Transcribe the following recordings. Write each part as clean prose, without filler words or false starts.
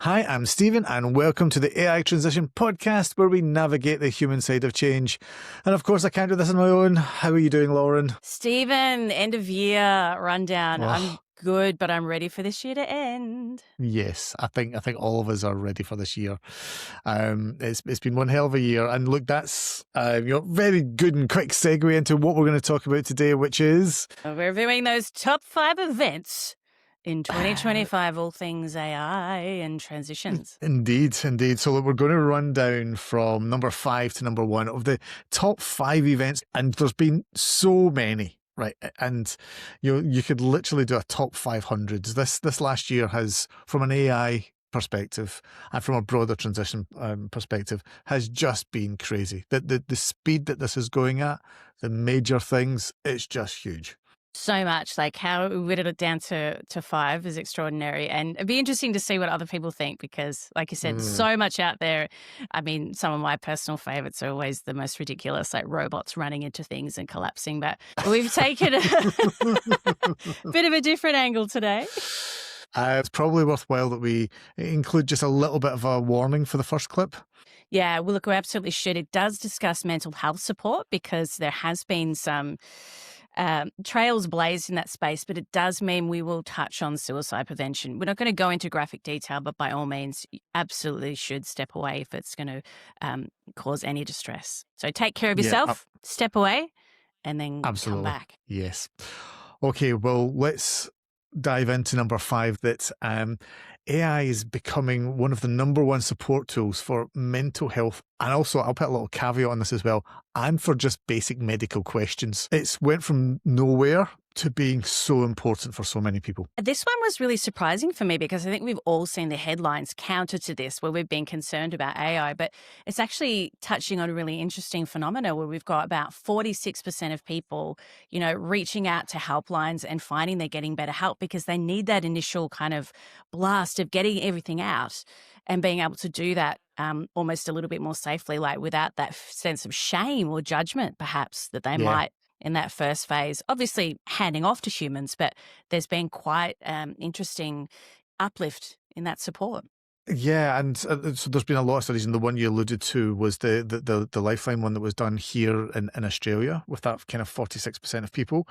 Hi, I'm Stephen, and welcome to the AI Transition Podcast, where we navigate the human side of change. And of course, I can't do this on my own. How are you doing, Lauren? Stephen, end of year rundown. I'm Oh, good, but I'm ready for this year to end. yes, I think all of us are ready for this year. It's been one hell of a year, and look, that's very good and quick segue into what we're going to talk about today, which is We're reviewing those top 5 events in 2025, all things AI and transitions. Indeed. So look, we're going to run down from number 5 to number 1 of the top 5 events, and there's been so many. Right, and you could literally do a top 500. This last year has, from an AI perspective and from a broader transition perspective, has just been crazy. The speed that this is going at, the major things, it's just huge. So much, like how we whittled it down to 5 is extraordinary. And it'd be interesting to see what other people think because, like you said, so much out there. I mean, some of my personal favorites are always the most ridiculous, like robots running into things and collapsing. But we've taken a bit of a different angle today. It's probably worthwhile that we include just a little bit of a warning for the first clip. Yeah, well, look, we absolutely should. It does discuss mental health support because there has been some trails blazed in that space, but it does mean we will touch on suicide prevention. We're not going to go into graphic detail, but by all means, you absolutely should step away if it's going to cause any distress. So take care of yourself, step away, and then Absolutely. come back. Yes. Okay, well, let's dive into number 5, that AI is becoming one of the number 1 support tools for mental health. And also, I'll put a little caveat on this as well, and for just basic medical questions. It's went from nowhere to being so important for so many people. This one was really surprising for me because I think we've all seen the headlines counter to this where we've been concerned about AI, but it's actually touching on a really interesting phenomena where we've got about 46% of people, reaching out to helplines and finding they're getting better help because they need that initial kind of blast of getting everything out and being able to do that almost a little bit more safely, like without that sense of shame or judgment, perhaps, that they might in that first phase. Obviously, handing off to humans, but there's been quite interesting uplift in that support. Yeah, and so there's been a lot of studies, and the one you alluded to was the Lifeline one that was done here in Australia with that kind of 46% of people,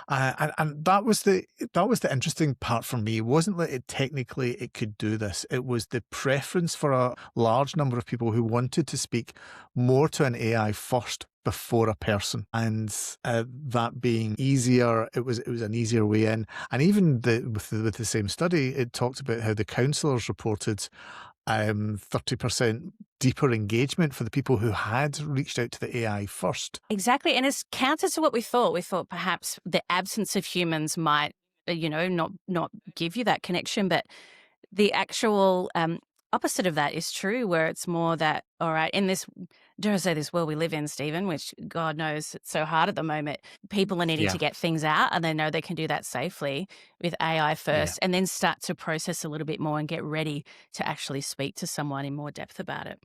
and that was the interesting part for me. It wasn't that it could do this; it was the preference for a large number of people who wanted to speak more to an AI first before a person, and that being easier, it was an easier way in. And even with the same study, it talked about how the counsellors reported 30% deeper engagement for the people who had reached out to the AI first. Exactly, and it's counter to what we thought. We thought perhaps the absence of humans might, not give you that connection, but the actual opposite of that is true, where it's more that, all right, in this, dare I say, this world we live in, Stephen, which God knows it's so hard at the moment, people are needing to get things out and they know they can do that safely with AI first and then start to process a little bit more and get ready to actually speak to someone in more depth about it.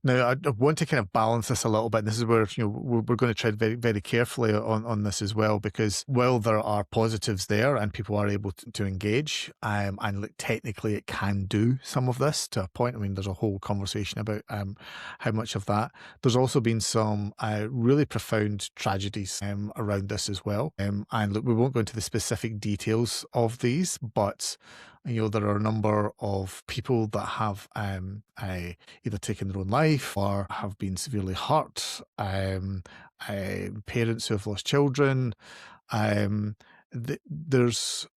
Now, I want to kind of balance this a little bit. This is where we're going to tread very, very carefully on this as well, because while there are positives there and people are able to engage, and technically it can do some of this to a point. I mean, there's a whole conversation about how much of that. There's also been some really profound tragedies around this as well. And look, we won't go into the specific details of these, but there are a number of people that have either taken their own life or have been severely hurt, parents who have lost children. There's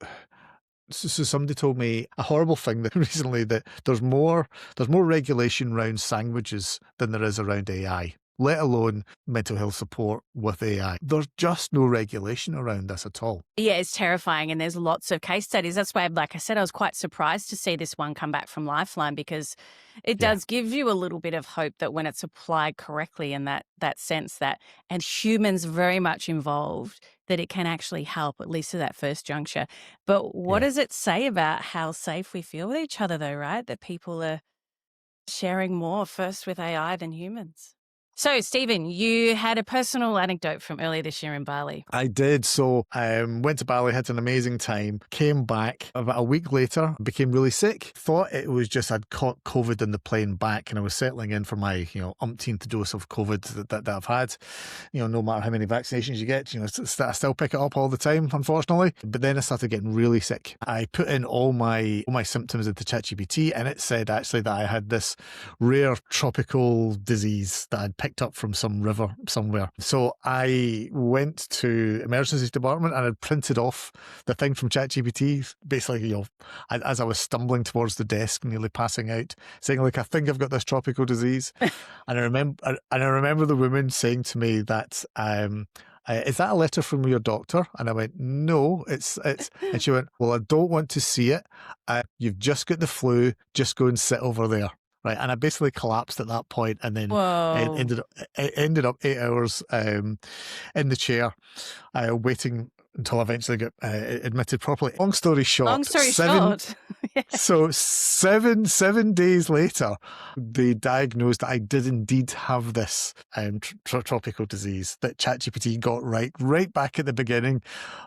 so somebody told me a horrible thing that recently, that there's more regulation around sandwiches than there is around AI, let alone mental health support with AI. There's just no regulation around this at all. Yeah, it's terrifying. And there's lots of case studies. That's why, like I said, I was quite surprised to see this one come back from Lifeline, because it does give you a little bit of hope that when it's applied correctly in that sense, that, and humans very much involved, that it can actually help, at least at that first juncture. But what does it say about how safe we feel with each other, though, right? That people are sharing more first with AI than humans. So, Stephen, you had a personal anecdote from earlier this year in Bali. I did. So went to Bali, had an amazing time, came back about a week later, became really sick. Thought it was just I'd caught COVID in the plane back, and I was settling in for my, umpteenth dose of COVID that I've had. No matter how many vaccinations you get, I still pick it up all the time, unfortunately. But then I started getting really sick. I put in all my symptoms into ChatGPT, and it said actually that I had this rare tropical disease that I'd picked up from some river somewhere. So I went to emergency department and I'd printed off the thing from ChatGPT, basically, as I was stumbling towards the desk, nearly passing out, saying, like, I think I've got this tropical disease. And I remember the woman saying to me that, is that a letter from your doctor? And I went, no, it's, and she went, well, I don't want to see it. You've just got the flu. Just go and sit over there. Right. And I basically collapsed at that point, and then ended up 8 hours in the chair, waiting until I eventually got admitted properly. Long story short. Yeah. So seven days later, they diagnosed that I did indeed have this tropical disease that ChatGPT got right back at the beginning,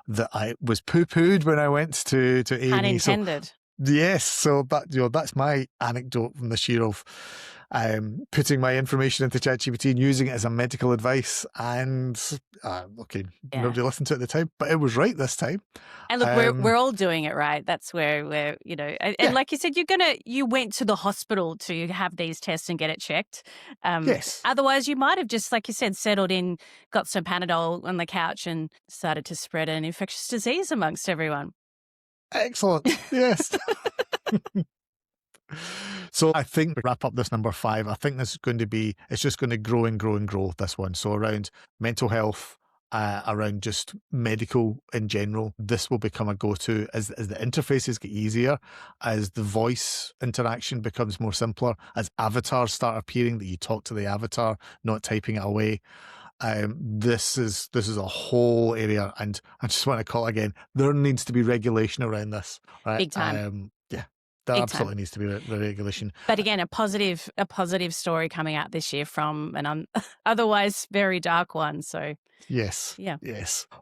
that I was poo-pooed when I went to A&E. Pun intended. Yes, so that's my anecdote from this year of putting my information into ChatGPT and using it as a medical advice. And nobody listened to it at the time, but it was right this time. And look, we're all doing it right. That's where we're, and like you said, you went to the hospital to have these tests and get it checked. Yes. Otherwise, you might have just, like you said, settled in, got some Panadol on the couch, and started to spread an infectious disease amongst everyone. Excellent. Yes. So I think we wrap up this number 5. I think this is going to be, it's just going to grow and grow and grow, this one. So around mental health, around just medical in general, this will become a go-to as the interfaces get easier, as the voice interaction becomes more simpler, as avatars start appearing, that you talk to the avatar, not typing it away. This is a whole area, and I just want to call it again, there needs to be regulation around this, right? Big time. There absolutely needs to be regulation. But again, a positive story coming out this year from an otherwise very dark one. So yes.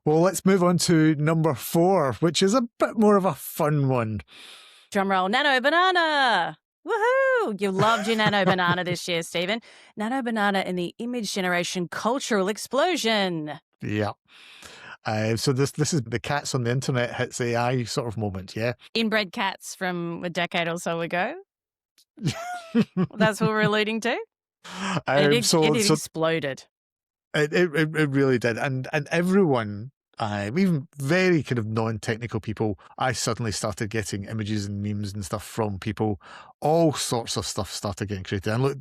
Well, let's move on to number 4, which is a bit more of a fun one. Drumroll, Nano Banana. Woohoo! You loved your Nano Banana this year, Stephen. Nano Banana in the image generation cultural explosion. Yeah. So this is the cats on the internet hits AI sort of moment, yeah? Inbred cats from a decade or so ago. That's what we're alluding to. It exploded. It really did. And everyone, even very kind of non-technical people, I suddenly started getting images and memes and stuff from people. All sorts of stuff started getting created. And look,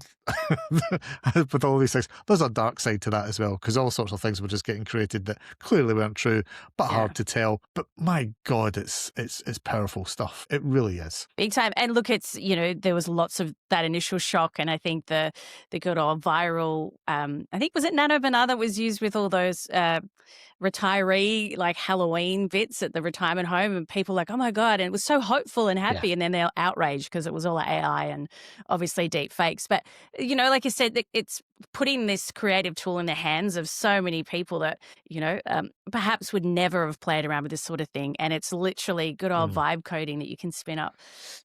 with all these things, there's a dark side to that as well, because all sorts of things were just getting created that clearly weren't true, but hard to tell. But my God, it's powerful stuff. It really is. Big time. And look, it's, there was lots of that initial shock. And I think the good old viral, I think, was it Nano Banana that was used with all those retiree, like Halloween bits at the retirement home, and people like, oh my God, and it was so hopeful and happy. And then they're outraged because it was all AI and obviously deep fakes. But, like you said, it's putting this creative tool in the hands of so many people that, perhaps would never have played around with this sort of thing. And it's literally good old vibe coding that you can spin up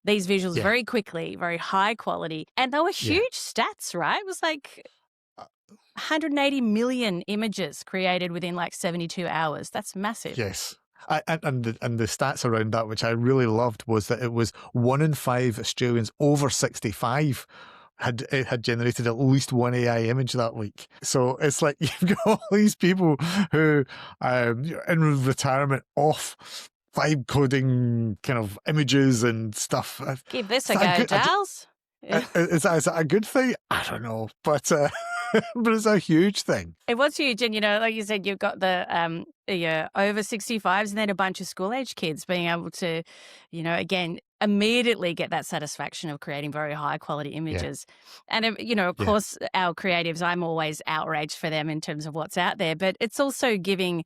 these visuals very quickly, very high quality. And they were huge stats, right? It was like 180 million images created within like 72 hours. That's massive. Yes. And the stats around that, which I really loved, was that it was 1 in 5 Australians over 65 had generated at least one AI image that week. So it's like you've got all these people who in retirement off vibe coding kind of images and stuff. Give this a go, Giles. Is that a good thing? I don't know, but but it's a huge thing. It was huge, and like you said, you've got the over 65s, and then a bunch of school age kids being able to, again, immediately get that satisfaction of creating very high quality images. And of course, our creatives, I'm always outraged for them in terms of what's out there, but it's also giving.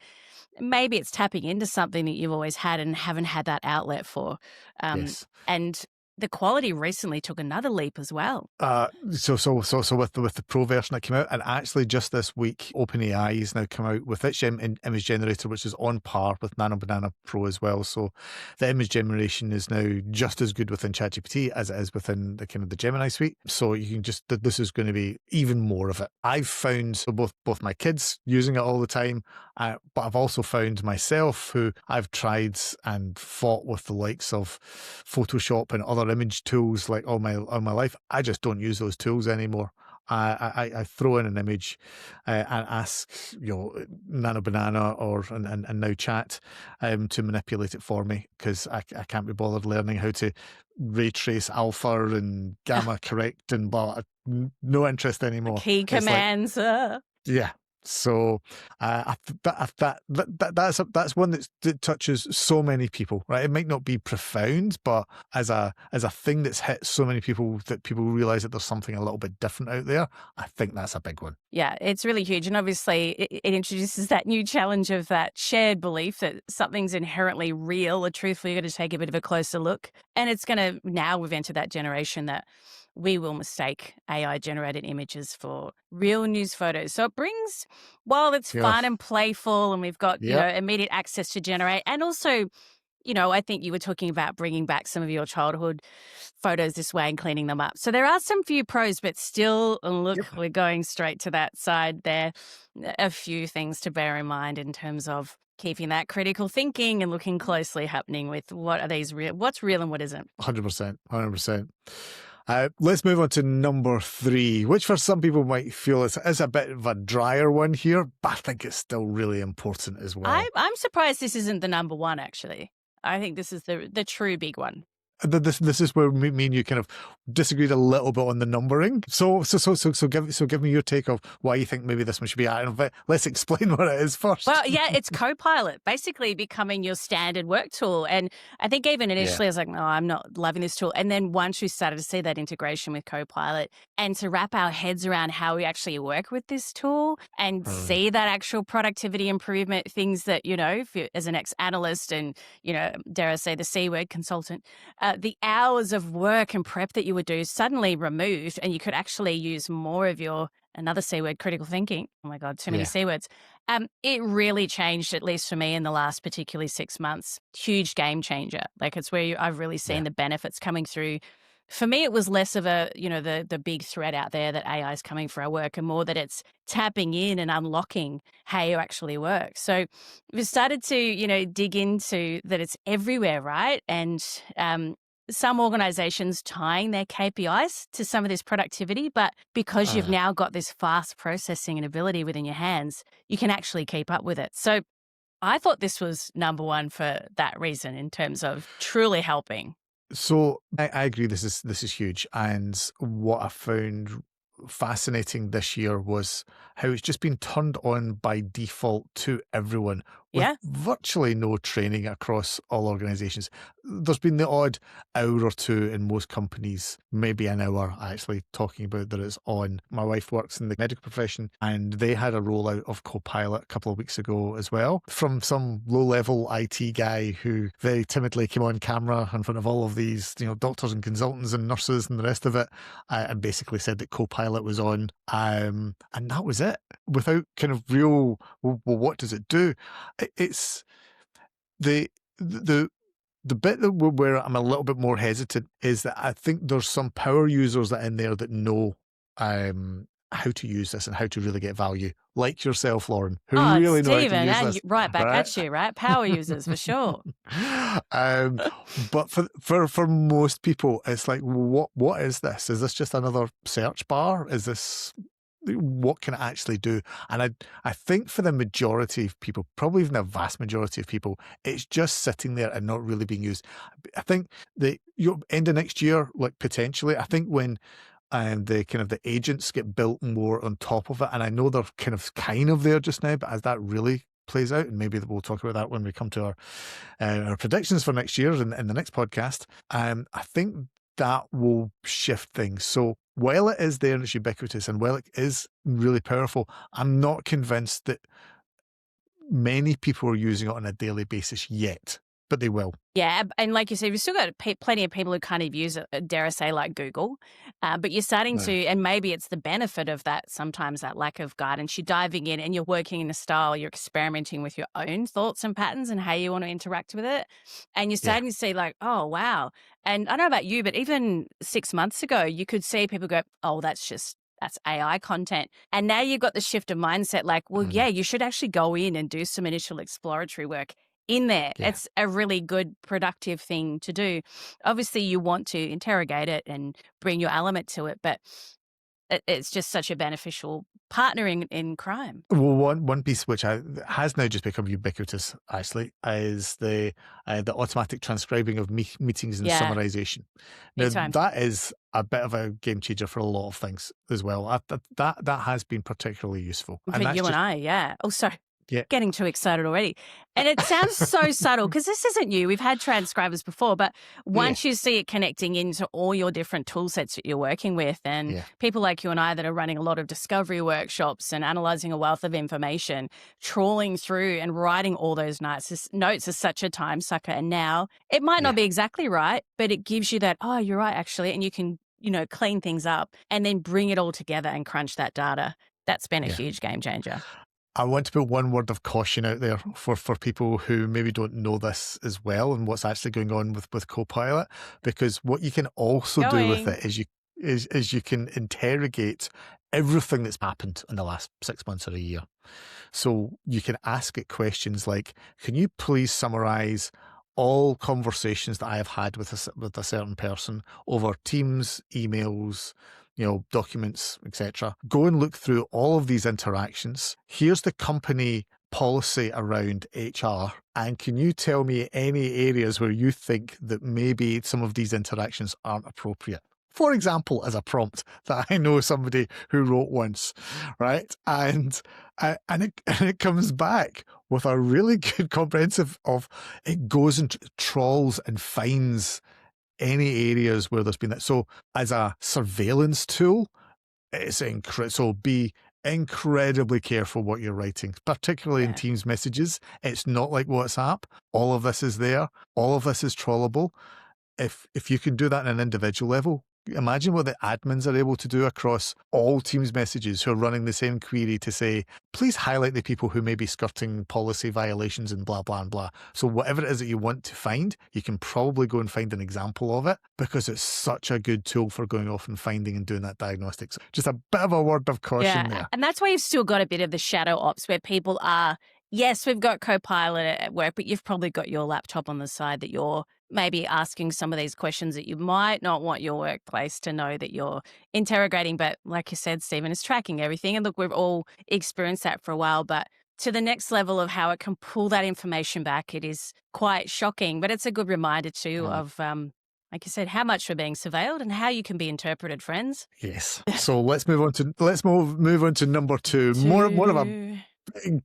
Maybe it's tapping into something that you've always had and haven't had that outlet for, and the quality recently took another leap as well. So with the pro version that came out, and actually just this week, OpenAI has now come out with its image generator, which is on par with Nano Banana Pro as well. So the image generation is now just as good within ChatGPT as it is within the kind of the Gemini suite. So you can just, this is going to be even more of it. I've found, so both my kids using it all the time, but I've also found myself, who I've tried and fought with the likes of Photoshop and other image tools like all my life. I just don't use those tools anymore. I throw in an image and ask, Nano Banana and now Chat to manipulate it for me, because I can't be bothered learning how to ray trace alpha and gamma correct and blah. No interest anymore. Key commands. Yeah. So that's one that touches so many people, right? It might not be profound, but as a thing that's hit so many people that people realize that there's something a little bit different out there, I think that's a big one. Yeah, it's really huge. And obviously it introduces that new challenge of that shared belief that something's inherently real or truthful. You've got to take a bit of a closer look. And it's going to, now we've entered that generation that we will mistake AI generated images for real news photos. So it brings, while it's fun and playful and we've got, immediate access to generate, and also, I think you were talking about bringing back some of your childhood photos this way and cleaning them up. So there are some few pros, but still, we're going straight to that side there. A few things to bear in mind in terms of keeping that critical thinking and looking closely happening with what are these real, what's real and what isn't. 100%. Let's move on to number 3, which for some people might feel is a bit of a drier one here, but I think it's still really important as well. I'm surprised this isn't the number 1, actually. I think this is the true big one. This is where me and you kind of disagreed a little bit on the numbering. So give me your take of why you think maybe this one should be out. Let's explain what it is first. Well, yeah, it's Copilot, basically becoming your standard work tool. And I think even initially I was like, no, I'm not loving this tool. And then once we started to see that integration with Copilot and to wrap our heads around how we actually work with this tool and see that actual productivity improvement, things that, if you, as an ex-analyst and, dare I say the C word consultant, the hours of work and prep that you would do suddenly removed, and you could actually use more of your, another C word, critical thinking. Oh my God, too many C words. It really changed, at least for me in the last particularly 6 months. Huge game changer. Like it's where I've really seen the benefits coming through. For me, it was less of a, the big threat out there that AI is coming for our work, and more that it's tapping in and unlocking how you actually work. So we've started to, dig into that it's everywhere, right? And some organizations tying their KPIs to some of this productivity, but because you've now got this fast processing and ability within your hands, you can actually keep up with it. So I thought this was number 1 for that reason in terms of truly helping. So I agree. This is huge. And what I found fascinating this year was how it's just been turned on by default to everyone with virtually no training across all organizations. There's been the odd hour or two in most companies, maybe an hour actually talking about that it's on. My wife works in the medical profession and they had a rollout of Copilot a couple of weeks ago as well from some low-level IT guy who very timidly came on camera in front of all of these, doctors and consultants and nurses and the rest of it, and basically said that Copilot was on, and that was it, without kind of real, well, what does it do? It's the bit where I'm a little bit more hesitant is that I think there's some power users that in there that know how to use this and how to really get value, like yourself, Lauren, who really know how to use this. Right back at you, right? Power users for sure. But for most people, it's like, what is this? Is this just another search bar? Is this, what can it actually do? And I think for the majority of people, probably even the vast majority of people, it's just sitting there and not really being used. I think the end of next year, like potentially, I think when the kind of the agents get built more on top of it, and I know they're kind of there just now, but as that really plays out, and maybe we'll talk about that when we come to our predictions for next year in the next podcast, I think that will shift things. So while it is there and it's ubiquitous and while it is really powerful, I'm not convinced that many people are using it on a daily basis yet. but they will. Yeah, and like you said, we've still got plenty of people who kind of use it, dare I say, like Google. But you're starting No. to, and maybe it's the benefit of that, sometimes that lack of guidance. You're diving in and you're working in a style, you're experimenting with your own thoughts and patterns and how you want to interact with it. And you're Yeah. starting to see, like, oh, wow. And I don't know about you, but even 6 months ago, you could see people go, oh, that's AI content. And now you've got the shift of mindset, like, well, yeah, you should actually go in and do some initial exploratory work in there. Yeah. It's a really good, productive thing to do. Obviously, you want to interrogate it and bring your element to it, but it's just such a beneficial partner in crime. Well, one piece which has now just become ubiquitous, actually, is the automatic transcribing of meetings and Yeah. summarization. Now, Big time. that is a bit of a game changer for a lot of things as well. That has been particularly useful. For And that's you and just, I, yeah. Oh, sorry. yeah, Getting too excited already. And it sounds so subtle because this isn't new. We've had transcribers before, but once you see it connecting into all your different tool sets that you're working with, and yeah, people like you and I that are running a lot of discovery workshops and analyzing a wealth of information, trawling through and writing all those notes is such a time sucker. And now it might not yeah, be exactly right, but it gives you that, oh, you're right, actually. And you can, clean things up and then bring it all together and crunch that data. That's been a yeah. huge game changer. I want to put one word of caution out there for people who maybe don't know this as well and what's actually going on with Copilot, because what you can also do with it is you can interrogate everything that's happened in the last 6 months or a year. So you can ask it questions like, can you please summarize all conversations that I have had with a certain person over Teams, emails, documents, etc. Go and look through all of these interactions. Here's the company policy around HR. And can you tell me any areas where you think that maybe some of these interactions aren't appropriate? For example, as a prompt that I know somebody who wrote once, right? And it comes back with a really good comprehensive of, it goes and trawls and finds any areas where there's been that. So as a surveillance tool, it's incredible. So be incredibly careful what you're writing, particularly in Teams messages. It's not like WhatsApp. All of this is there. All of this is trawlable. If you can do that on an individual level, imagine what the admins are able to do across all Teams messages who are running the same query to say, please highlight the people who may be skirting policy violations and blah, blah, and blah. So whatever it is that you want to find, you can probably go and find an example of it because it's such a good tool for going off and finding and doing that diagnostics. Just a bit of a word of caution there. And that's why you've still got a bit of the shadow ops where people are, yes, we've got Copilot at work, but you've probably got your laptop on the side that you're maybe asking some of these questions that you might not want your workplace to know that you're interrogating. But like you said, Stephen, it's tracking everything. And look, we've all experienced that for a while, but to the next level of how it can pull that information back, it is quite shocking. But it's a good reminder too of, like you said, how much we're being surveilled and how you can be interpreted, friends. Yes. So let's move on to number two. More of a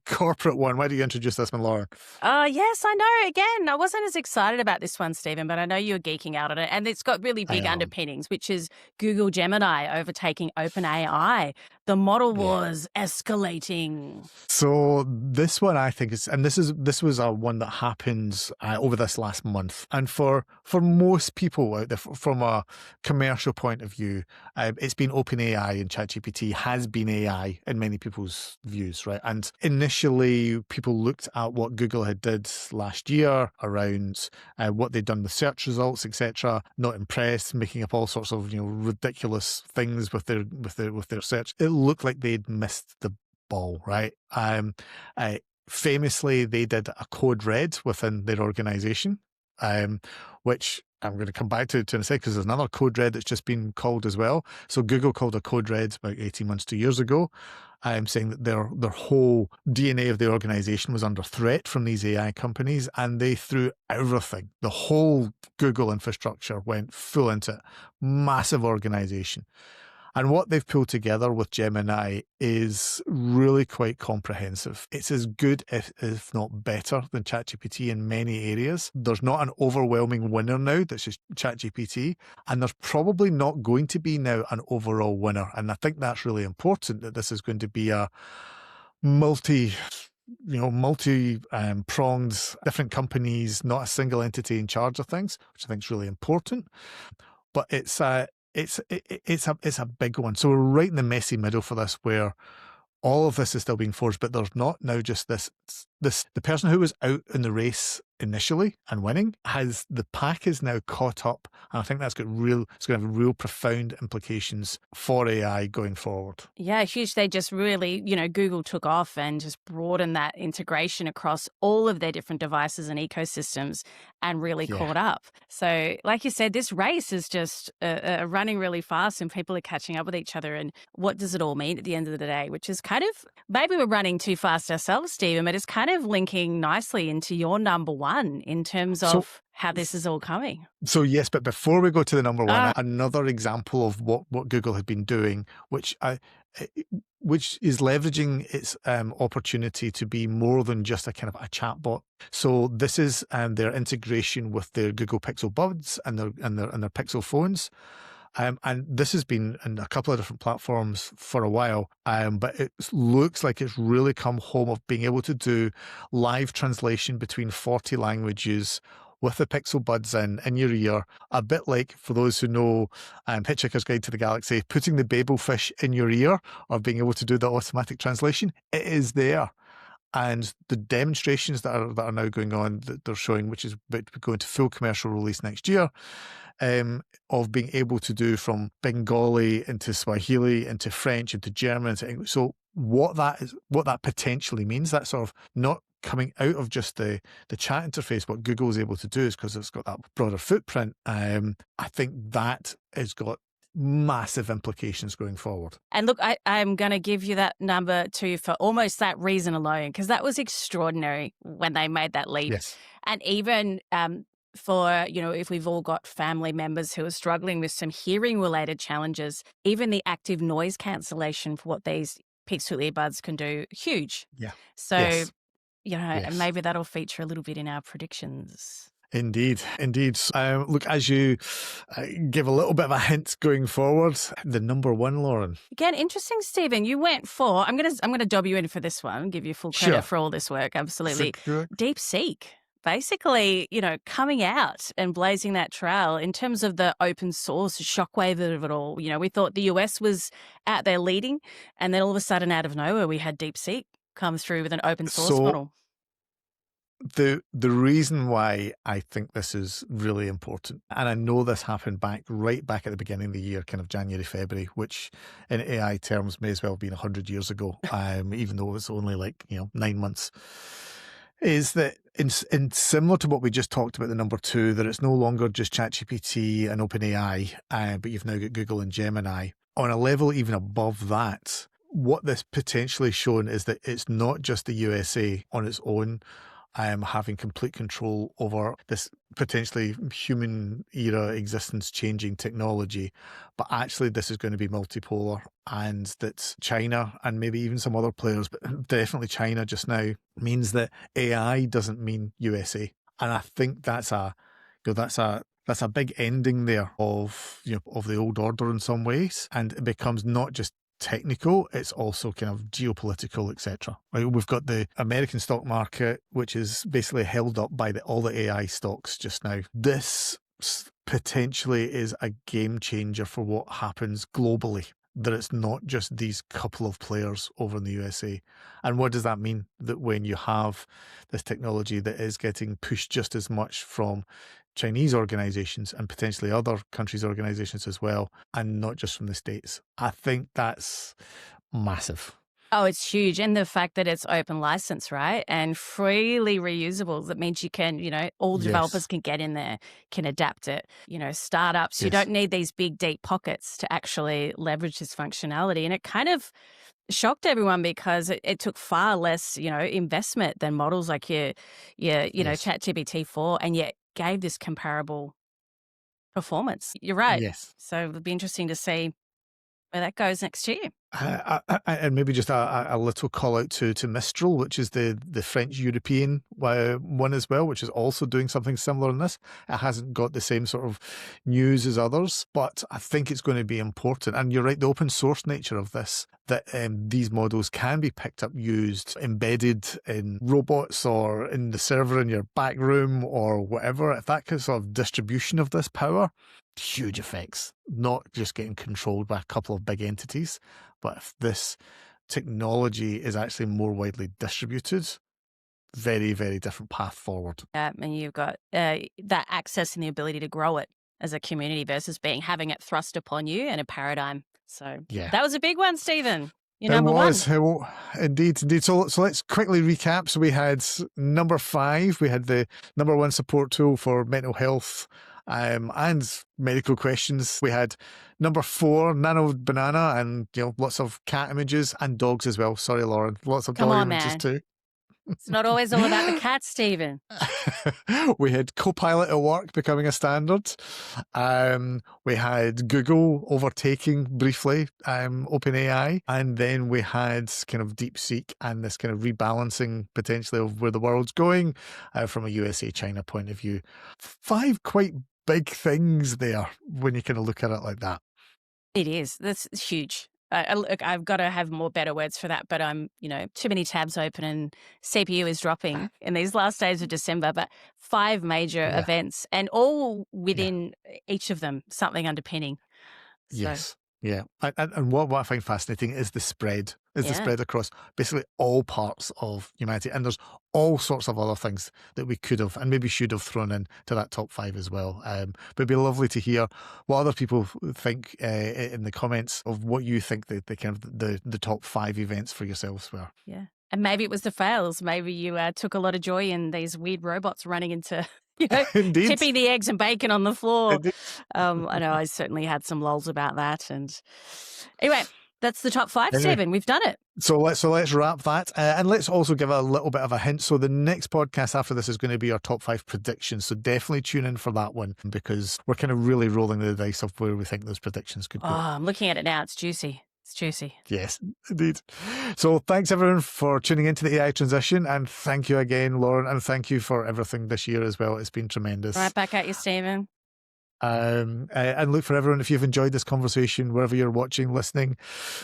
corporate one. Why do you introduce this one, Lauren? Yes, I know. Again, I wasn't as excited about this one, Stephen, but I know you're geeking out on it. And it's got really big underpinnings, which is Google Gemini overtaking OpenAI. The model was escalating. So this one, I think, this was a one that happened over this last month, and for most people out there, from a commercial point of view, it's been OpenAI, and ChatGPT has been AI in many people's views, right? And initially, people looked at what Google had did last year around what they'd done with search results, etc. Not impressed, making up all sorts of ridiculous things with their search. It looked like they'd missed the ball, right? Famously, they did a code red within their organization, which I'm going to come back to in a second, because there's another code red that's just been called as well. So Google called a code red about 18 months, 2 years ago, saying that their whole DNA of the organization was under threat from these AI companies, and they threw everything. The whole Google infrastructure went full into it. Massive organization. And what they've pulled together with Gemini is really quite comprehensive. It's as good, if not better, than ChatGPT in many areas. There's not an overwhelming winner now that's just ChatGPT, and there's probably not going to be now an overall winner. And I think that's really important, that this is going to be a multi-pronged, different companies, not a single entity in charge of things, which I think is really important. But it's a big one. So we're right in the messy middle for this, where all of this is still being forged, but there's not now just this. The person who was out in the race initially and winning, the pack is now caught up, and I think it's going to have real profound implications for AI going forward. Yeah, huge. They just really, Google took off and just broadened that integration across all of their different devices and ecosystems and really Yeah. caught up. So, like you said, this race is just running really fast and people are catching up with each other. And what does it all mean at the end of the day? Which is kind of, maybe we're running too fast ourselves, Stephen, but it's kind of linking nicely into your number one in terms of how this is all coming. So yes, but before we go to the number one, another example of what Google had been doing, which is leveraging its opportunity to be more than just a kind of a chatbot. So this is their integration with their Google Pixel Buds and their Pixel phones. And this has been in a couple of different platforms for a while, but it looks like it's really come home of being able to do live translation between 40 languages with the Pixel Buds in your ear, a bit like, for those who know Hitchhiker's Guide to the Galaxy, putting the babelfish in your ear, or being able to do the automatic translation. It is there. And the demonstrations that are now going on, that they're showing, which is going to full commercial release next year, of being able to do from Bengali into Swahili, into French, into German, into English. So what that potentially means, that sort of not coming out of just the chat interface, what Google is able to do is, because it's got that broader footprint, I think that has got massive implications going forward. And look, I'm going to give you that number too for almost that reason alone, because that was extraordinary when they made that leap. Yes. And even for, if we've all got family members who are struggling with some hearing related challenges, even the active noise cancellation for what these Pixel earbuds can do, huge. Yeah. So, yes. And maybe that'll feature a little bit in our predictions. Indeed. Look, as you give a little bit of a hint going forward, the number one, Lauren. Again, interesting, Stephen. You went for. I'm gonna dob you in for this one. Give you full credit for all this work. Absolutely. DeepSeek. Basically, coming out and blazing that trail in terms of the open source shockwave of it all. We thought the US was out there leading, and then all of a sudden, out of nowhere, we had DeepSeek come through with an open source model. The reason why I think this is really important, and I know this happened right back at the beginning of the year, kind of January, February, which in AI terms may as well have been 100 years ago, even though it's only 9 months, is that in similar to what we just talked about, the number two, that it's no longer just ChatGPT and OpenAI, but you've now got Google and Gemini. On a level even above that, what this potentially shown is that it's not just the USA on its own having complete control over this potentially human era existence changing technology, but actually this is going to be multipolar, and that China and maybe even some other players, but definitely China just now, means that AI doesn't mean USA. And I think that's a big ending there of the old order in some ways, and it becomes not just technical, it's also kind of geopolitical, etc. We've got the American stock market, which is basically held up by all the AI stocks just now. This potentially is a game changer for what happens globally, that it's not just these couple of players over in the USA. And what does that mean? That when you have this technology that is getting pushed just as much from Chinese organizations and potentially other countries' organizations as well, and not just from the States, I think that's massive. Oh, it's huge. And the fact that it's open license, right? And freely reusable. That means you can, all developers can get in there, can adapt it. Startups, you don't need these big, deep pockets to actually leverage this functionality. And it kind of shocked everyone because it took far less, investment than models like your ChatGPT 4, and yet gave this comparable performance. You're right. Yes. So it'll be interesting to see where that goes next year. And maybe just a little call out to Mistral, which is the French European one as well, which is also doing something similar in this. It hasn't got the same sort of news as others, but I think it's going to be important. And you're right, the open source nature of this that these models can be picked up, used, embedded in robots or in the server in your back room or whatever, if that kind of sort of distribution of this power, huge effects, not just getting controlled by a couple of big entities, but if this technology is actually more widely distributed, very, very different path forward. And you've got that access and the ability to grow it as a community versus having it thrust upon you in a paradigm. So Yeah. that was a big one, Stephen. You're number one. Indeed. So let's quickly recap. So we had number 5, we had the number 1 support tool for mental health and medical questions. We had number 4, Nano Banana, and lots of cat images and dogs as well. Sorry, Lauren, lots of dog images too. It's not always all about the cat, Stephen. We had Copilot at work becoming a standard. We had Google overtaking briefly OpenAI. And then we had kind of DeepSeek and this kind of rebalancing potentially of where the world's going from a USA-China point of view. 5 quite big things there when you kind of look at it like that. It is. That's huge. Look, I've got to have more better words for that, but I'm, too many tabs open and CPU is dropping in these last days of December, but 5 major events and all within each of them, something underpinning. So. Yes. Yeah. And what I find fascinating is the spread. The spread across basically all parts of humanity. And there's all sorts of other things that we could have and maybe should have thrown in to that top 5 as well. But it'd be lovely to hear what other people think in the comments of what you think the kind of the top 5 events for yourselves were. Yeah. And maybe it was the fails. Maybe you took a lot of joy in these weird robots running into tipping the eggs and bacon on the floor. I know I certainly had some lulls about that. And anyway, that's the top 5, Stephen. We've done it. So let's wrap that. And let's also give a little bit of a hint. So the next podcast after this is going to be our top 5 predictions. So definitely tune in for that one because we're kind of really rolling the dice of where we think those predictions could go. Oh, I'm looking at it now. It's juicy. It's juicy. Yes, indeed. So thanks everyone for tuning into the AI transition, and thank you again, Lauren, and thank you for everything this year as well. It's been tremendous. Right back at you, Stephen. And look, for everyone, if you've enjoyed this conversation, wherever you're watching, listening,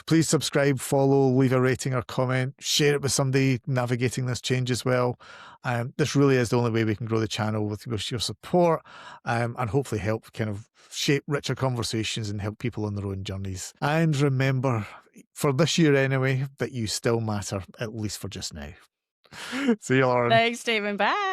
please subscribe, follow, leave a rating or comment, share it with somebody navigating this change as well. This really is the only way we can grow the channel with your support and hopefully help kind of shape richer conversations and help people on their own journeys. And remember, for this year anyway, that you still matter, at least for just now. See you, Lauren. Thanks, Stephen. Bye.